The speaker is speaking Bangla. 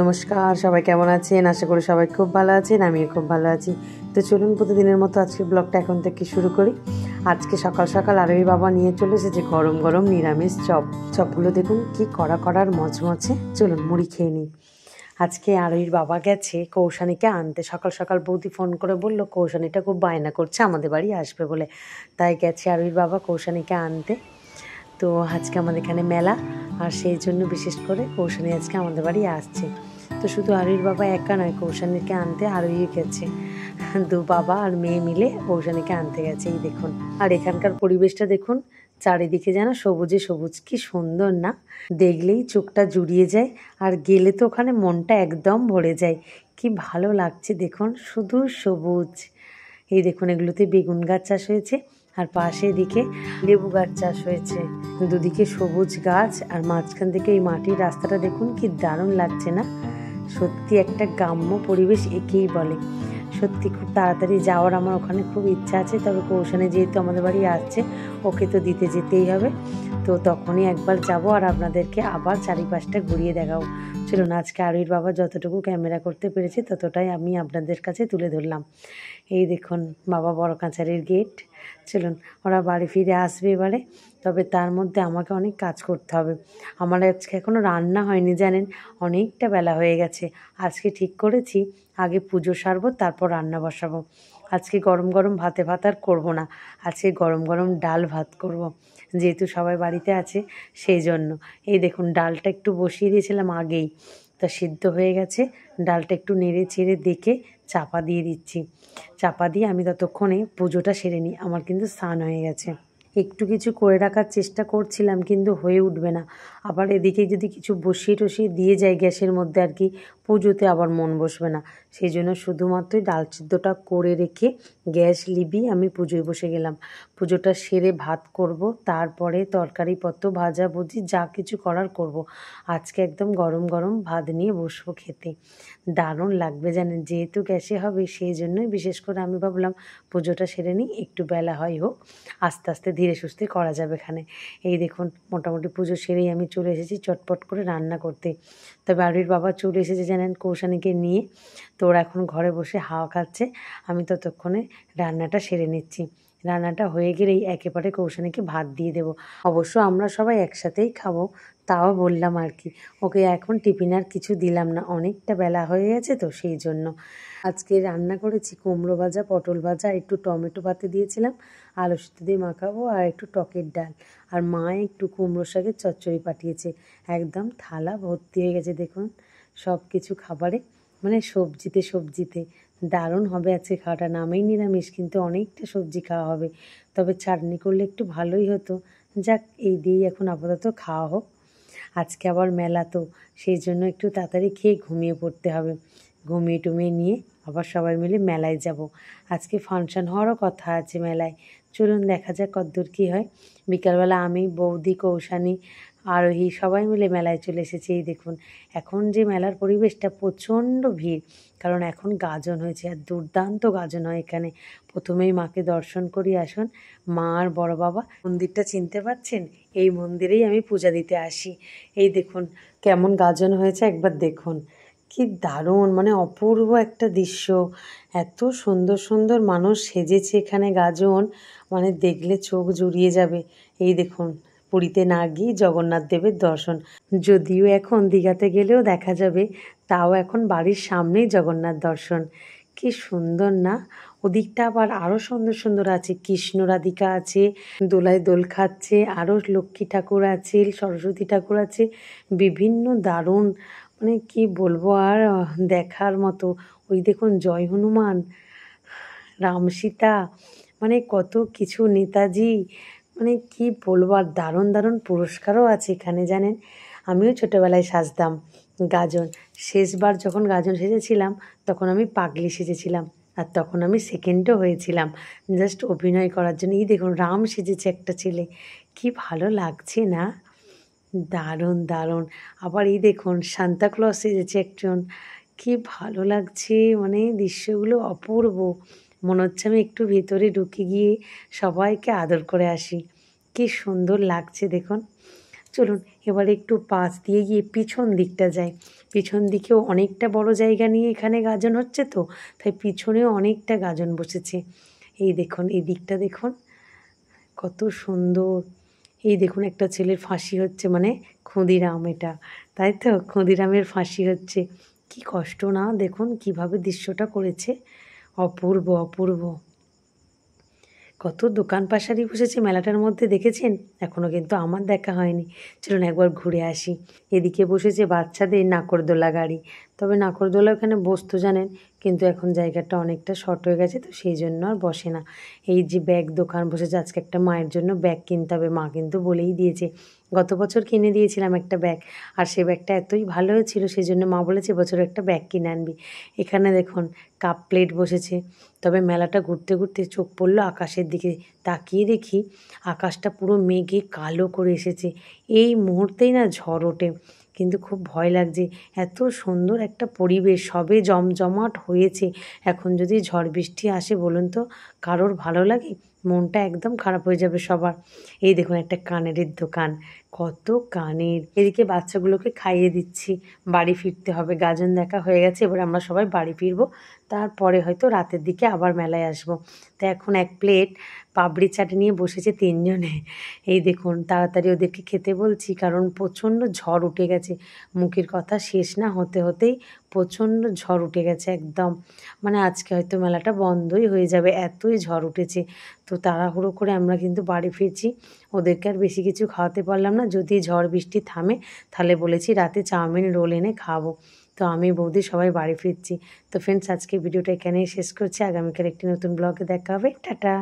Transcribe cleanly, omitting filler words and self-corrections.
নমস্কার, সবাই কেমন আছেন? আশা করি সবাই খুব ভালো আছেন, আমিও খুব ভালো আছি। তো চলুন প্রতিদিনের মতো আজকে ব্লগটা এখন থেকে শুরু করি। আজকে সকাল সকাল আরোহী বাবা নিয়ে চলে এসেছে গরম গরম নিরামিষ চপ। চপগুলো দেখুন কি কড়ার মচমচে। চলুন মুড়ি খেয়ে নিই। আজকে আরোহীর বাবা গেছে কৌশানীকে আনতে। সকাল সকাল বৌদি ফোন করে বলল কৌশানীটা খুব বায়না করছে আমাদের বাড়ি আসবে বলে, তাই গেছে আরোহীর বাবা কৌশানীকে আনতে। তো আজকে আমাদের এখানে মেলা, আর সেই জন্য বিশেষ করে কৌশানী আজকে আমাদের বাড়ি আসছে। তো শুধু আরোহীর বাবা একা নয়, কৌশানীকে আনতে আরোহী গেছে। দু বাবা আর মেয়ে মিলে কৌশানীকে আনতে গেছে। এই দেখুন, আর এখানকার পরিবেশটা দেখুন, চারিদিকে যেন সবুজে সবুজ। কি সুন্দর না, দেখলেই চোখটা জুড়িয়ে যায়, আর গেলে তো ওখানে মনটা একদম ভরে যায়। কি ভালো লাগছে দেখুন, শুধু সবুজ। এই দেখুন, এগুলোতে বেগুন গাছ চাষ হয়েছে, আর পাশে দিকে লেবু গাছ চাষ হয়েছে। দুদিকে সবুজ গাছ, আর মাঝখান থেকে এই মাটির রাস্তাটা দেখুন কি দারুণ লাগছে না? সত্যি একটা গ্রাম্য পরিবেশ একেই বলে। সত্যি খুব তাড়াতাড়ি যাওয়ার আমার ওখানে খুব ইচ্ছা আছে, তবে কৌশানে যেহেতু আমাদের বাড়ি আসছে, ওকে তো দিতে যেতেই হবে। তো তখনই একবার যাব আর আপনাদেরকে আবার চারিপাশটা ঘুরিয়ে দেখাবো। চলুন, আজকে আরোহীর বাবা যতটুকু ক্যামেরা করতে পেরেছে ততটাই আমি আপনাদের কাছে তুলে ধরলাম। এই দেখুন বাবা বড় কাছারির গেট। চলুন, ওরা বাড়ি ফিরে আসবে এবারে, তবে তার মধ্যে আমাকে অনেক কাজ করতে হবে। আমার আজকে এখনও রান্না হয়নি জানেন, অনেকটা বেলা হয়ে গেছে। আজকে ঠিক করেছি আগে পুজো সারবো, তারপর রান্না বসাবো। আজকে গরম গরম ভাতে ভাত আর করবো না, আজকে গরম গরম ডাল ভাত করব। যেহেতু সবাই বাড়িতে আছে সেই জন্য। এই দেখুন, ডালটা একটু বসিয়ে দিয়েছিলাম আগেই, তা সিদ্ধ হয়ে গেছে। ডালটা একটু নেড়ে চেড়ে দেখে চাপা দিয়ে দিচ্ছি। চাপা দিয়ে আমি ততক্ষণে পুজোটা সেরে নিই। আমার কিন্তু স্নান হয়ে গেছে। একটু কিছু করে রাখার চেষ্টা করছিলাম, কিন্তু হয়ে উঠবে না। আবার এদিকে যদি কিছু বসিয়ে টসিয়ে দিয়ে যায় গ্যাসের মধ্যে, আর কি পুজোতে আবার মন বসবে না। সেই জন্য শুধুমাত্রই ডাল সিদ্ধটা করে রেখে গ্যাস লিবিয়ে আমি পুজোয় বসে গেলাম। পুজোটা সেরে ভাত করব, তারপরে তরকারিপত্র ভাজাভুজি যা কিছু করার করব। আজকে একদম গরম গরম ভাত নিয়ে বসবো খেতে। দারুণ লাগবে জানেন, যেহেতু গ্যাসে হবে সেই জন্যই বিশেষ করে আমি ভাবলাম পুজোটা সেরে নিই, একটু বেলা হয় হোক, আস্তে আস্তে ধীরে সুস্থে করা যাবে এখানে। এই দেখুন, মোটামুটি পুজো সেরেই আমি চলে এসেছি চটপট করে রান্না করতে। তবে আরোহীর বাবা চলে এসেছে জানেন কৌশানীকে নিয়ে। তো ওরা এখন ঘরে বসে হাওয়া খাচ্ছে, আমি ততক্ষণে রান্নাটা সেরে নিচ্ছি। রান্নাটা হয়ে গেলেই একেবারে কৌশানীকে ভাত দিয়ে দেবো। অবশ্য আমরা সবাই একসাথেই খাবো, তাও বললাম আর কি। ওকে এখন টিফিন আর কিছু দিলাম না, অনেকটা বেলা হয়ে গেছে তো সেই জন্য। আজকে রান্না করেছি কুমড়ো ভাজা, পটল ভাজা, একটু টমেটো পাতে দিয়েছিলাম, আলু সিদ্ধ দিয়ে মাখাবো, আর একটু টকের ডাল। আর মা একটু কুমড়ো শাকের চচ্চড়ি পাঠিয়েছে। একদম থালা ভর্তি হয়ে গেছে দেখুন সব কিছু খাবারে, মানে সবজিতে সবজিতে। দারুণ হবে আজকে খাওয়াটা। নামেই নিরামিষ, কিন্তু অনেকটা সবজি খাওয়া হবে। তবে চাটনি করলে একটু ভালোই হতো। যাক, এই দিয়েই এখন আপাতত খাওয়া হোক। আজকে আবার মেলা, তো সেই জন্য একটু তাড়াতাড়ি খেয়ে ঘুমিয়ে পড়তে হবে। ঘুমিয়ে টুমিয়ে নিয়ে আবার সবাই মিলে মেলায় যাব। আজকে ফাংশন হওয়ারও কথা আছে মেলায়। চলুন দেখা যাক কতদূর কী হয়। বিকালবেলা আমি, বৌদি, কৌশানী, আরোহী সবাই মিলে মেলায় চলে এসেছি। এই দেখুন, এখন যে মেলার পরিবেশটা প্রচণ্ড ভিড়, কারণ এখন গাজন হয়েছে, আর দুর্দান্ত গাজন হয় এখানে। প্রথমেই মাকে দর্শন করি আসুন। মা আর বড় বাবা। মন্দিরটা চিনতে পারছেন? এই মন্দিরেই আমি পূজা দিতে আসি। এই দেখুন কেমন গাজন হয়েছে, একবার দেখুন। কি দারুণ, মানে অপূর্ব একটা দৃশ্য। এত সুন্দর সুন্দর মানুষ সেজেছে এখানে গাজন, মানে দেখলে চোখ জুড়িয়ে যাবে। এই দেখুন, পুরীতে না গিয়ে জগন্নাথ দেবের দর্শন। যদিও এখন দীঘাতে গেলেও দেখা যাবে, তাও এখন বাড়ির সামনেই জগন্নাথ দর্শন। কি সুন্দর না? ওদিকটা আবার আরও সুন্দর সুন্দর আছে, কৃষ্ণ রাধিকা আছে, দোলায় দোল খাচ্ছে, আরও লক্ষ্মী ঠাকুর আছে, সরস্বতী ঠাকুর আছে, বিভিন্ন দারুণ, মানে কি বলবো আর, দেখার মতো। ওই দেখুন জয় হনুমান, রাম সীতা, মানে কত কিছু, নেতাজি, মানে কি বলবো। আর দারুণ দারুণ পুরস্কারও আছে এখানে জানেন। আমিও ছোটোবেলায় সাজতাম গাজন। শেষবার যখন গাজন সেজেছিলাম তখন আমি পাগলি সেজেছিলাম, আর তখন আমি সেকেন্ডও হয়েছিলাম জাস্ট অভিনয় করার জন্য। এই দেখুন রাম সেজেছে একটা ছেলে, কি ভালো লাগছে না? দারুণ দারুণ। আবার এই দেখুন সান্তাক্লজ সেজেছে একজন, কি ভালো লাগছে, মানে দৃশ্যগুলো অপূর্ব। মনে হচ্ছে আমি একটু ভেতরে ঢুকে গিয়ে সবাইকে আদর করে আসি। কি সুন্দর লাগছে দেখুন। চলুন এবারে একটু পাশ দিয়ে গিয়ে পিছন দিকটা যাই। পিছন দিকেও অনেকটা বড় জায়গা নিয়ে এখানে গাজন হচ্ছে তো, তাই পিছনেও অনেকটা গাজন বসেছে। এই দেখুন, এই দিকটা দেখুন কত সুন্দর। এই দেখুন একটা ছেলের ফাঁসি হচ্ছে, মানে ক্ষুদিরাম এটা, তাই তো? ক্ষুদিরামের ফাঁসি হচ্ছে। কি কষ্ট না, দেখুন কিভাবে দৃশ্যটা করেছে, অপূর্ব অপূর্ব। কত দোকান পাশারি বসেছে মেলাটার মধ্যে, দেখেছেন? এখনও কিন্তু আমার দেখা হয়নি। চলুন একবার ঘুরে আসি। এদিকে বসেছে বাচ্চাদের নাকরদোলা গাড়ি। তবে নাকরদোলা ওখানে বসতো জানেন, কিন্তু এখন জায়গাটা অনেকটা শর্ট হয়ে গেছে, তো সেই জন্য আর বসে না। এই যে ব্যাগ দোকান বসেছে, আজকে একটা মায়ের জন্য ব্যাগ কিনতে হবে, মা কিন্তু বলেই দিয়েছে। গত বছর কিনে দিয়েছিলাম একটা ব্যাগ, আর সে ব্যাগটা এতই ভালো হয়েছিল, সেই জন্য মা বলেছে বছর একটা ব্যাগ কিনে আনবি। এখানে দেখুন কাপ প্লেট বসেছে। তবে মেলাটা ঘুরতে ঘুরতে চোখ পড়লো আকাশের দিকে, তাকিয়ে দেখি আকাশটা পুরো মেঘে কালো করে এসেছে। এই মুহূর্তেই না ঝড় ওঠে, কিন্তু খুব ভয় লাগছে। এত সুন্দর একটা পরিবেশ, সবে জমজমাট হয়েছে, এখন যদি ঝড় বৃষ্টি আসে বলুন তো কারোর ভালো লাগে? মনটা একদম খারাপ হয়ে যাবে সবার। এই দেখুন একটা কানেরের দোকান, কত কানের। এদিকে বাচ্চাগুলোকে খাইয়ে দিচ্ছি, বাড়ি ফিরতে হবে। গাজন দেখা হয়ে গেছে, এবার আমরা সবাই বাড়ি ফিরবো, তারপরে হয়তো রাতের দিকে আবার মেলায় আসবো। তো এখন এক প্লেট পাপড়ি চাট নিয়ে বসেছে 3 জনে। এই দেখুন তাড়াতাড়ি ওদেরকে খেতে বলছি, কারণ প্রচণ্ড ঝড় উঠে গেছে। মুখের কথা শেষ না হতে হতেই প্রচণ্ড ঝড় উঠে গেছে একদম। মানে আজকে হয়তো মেলাটা বন্ধই হয়ে যাবে, এতই ঝড় উঠেছে। তো তাড়াহুড়ো করে আমরা কিন্তু বাড়ি ফিরছি। ওদেরকে আর বেশি কিছু খাওয়াতে পারলাম না। যদি ঝড় বৃষ্টি থামে তাহলে বলেছি রাতে চাউমিন রোল এনে খাওয়াবো। তো আমি বৌদি সবাই বাড়ি ফিরছি। তো ফ্রেন্ডস, আজকে ভিডিওটা এখানেই শেষ করছি। আগামীকাল একটি নতুন ব্লগে দেখা হবে। টাটা।